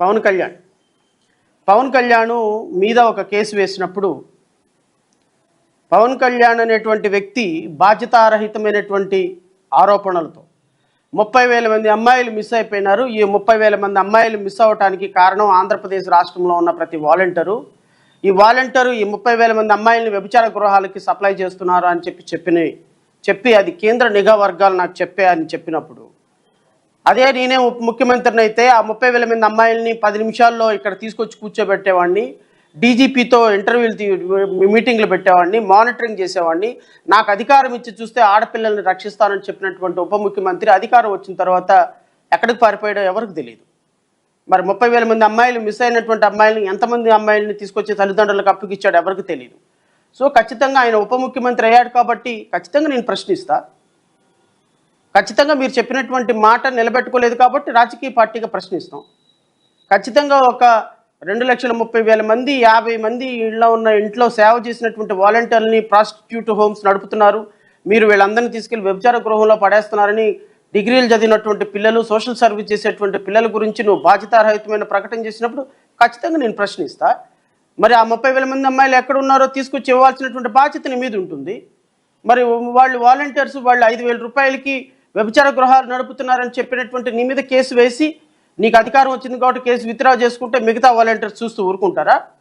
పవన్ కళ్యాణ్ పవన్ కళ్యాణ్ మీద ఒక కేసు వేసినప్పుడు పవన్ కళ్యాణ్ అనేటువంటి వ్యక్తి బాధ్యతారహితమైనటువంటి ఆరోపణలతో 30,000 మంది అమ్మాయిలు మిస్ అయిపోయినారు. ఈ 30,000 మంది అమ్మాయిలు మిస్ అవ్వడానికి కారణం ఆంధ్రప్రదేశ్ రాష్ట్రంలో ఉన్న ప్రతి వాలంటీరు. ఈ 30,000 మంది అమ్మాయిలను వ్యభిచార గృహాలకి సప్లై చేస్తున్నారు అని చెప్పి అది కేంద్ర నిఘా వర్గాలు నాకు చెప్పినప్పుడు అదే నేనే ముఖ్యమంత్రిని అయితే ఆ 30,000 మంది అమ్మాయిల్ని 10 నిమిషాల్లో ఇక్కడ తీసుకొచ్చి కూర్చోబెట్టేవాడిని, డీజీపీతో మీటింగ్లు పెట్టేవాడిని, మానిటరింగ్ చేసేవాడిని. నాకు అధికారం ఇచ్చి చూస్తే ఆడపిల్లల్ని రక్షిస్తానని చెప్పినటువంటి ఉప ముఖ్యమంత్రి అధికారం వచ్చిన తర్వాత ఎక్కడికి పారిపోయాడో ఎవరికి తెలియదు. మరి 30,000 మంది అమ్మాయిలు మిస్ అయినటువంటి అమ్మాయిలని ఎంతమంది అమ్మాయిలని తీసుకొచ్చి తల్లిదండ్రులకు అప్పగిచ్చాడు ఎవరికి తెలియదు. సో ఖచ్చితంగా ఆయన ఉప ముఖ్యమంత్రి అయ్యాడు కాబట్టి ఖచ్చితంగా నేను ప్రశ్నిస్తా. ఖచ్చితంగా మీరు చెప్పినటువంటి మాట నిలబెట్టుకోలేదు కాబట్టి రాజకీయ పార్టీగా ప్రశ్నిస్తాం. ఖచ్చితంగా ఒక 2,30,000 మంది 50 మంది ఇంట్లో సేవ చేసినటువంటి వాలంటీర్లని ప్రాస్టిట్యూట్ హోమ్స్ నడుపుతున్నారు, మీరు వీళ్ళందరినీ తీసుకెళ్లి వ్యభిచార గృహంలో పడేస్తున్నారని డిగ్రీలు చదివినటువంటి పిల్లలు, సోషల్ సర్వీస్ చేసేటువంటి పిల్లల గురించి నువ్వు బాధ్యతారహితమైన ప్రకటన చేసినప్పుడు ఖచ్చితంగా నేను ప్రశ్నిస్తా. మరి ఆ 30,000 మంది అమ్మాయిలు ఎక్కడ ఉన్నారో తీసుకొచ్చి ఇవ్వాల్సినటువంటి బాధ్యత నీ మీద ఉంటుంది. మరి వాళ్ళు వాలంటీర్స్ వాళ్ళు 5,000 రూపాయలకి వ్యభిచార గృహాలు నడుపుతున్నారని చెప్పినటువంటి నీ మీద కేసు వేసి నీకు అధికారం వచ్చింది కాబట్టి కేసు విత్డ్రా చేసుకుంటే మిగతా వాలంటీర్స్ చూస్తూ ఊరుకుంటారా?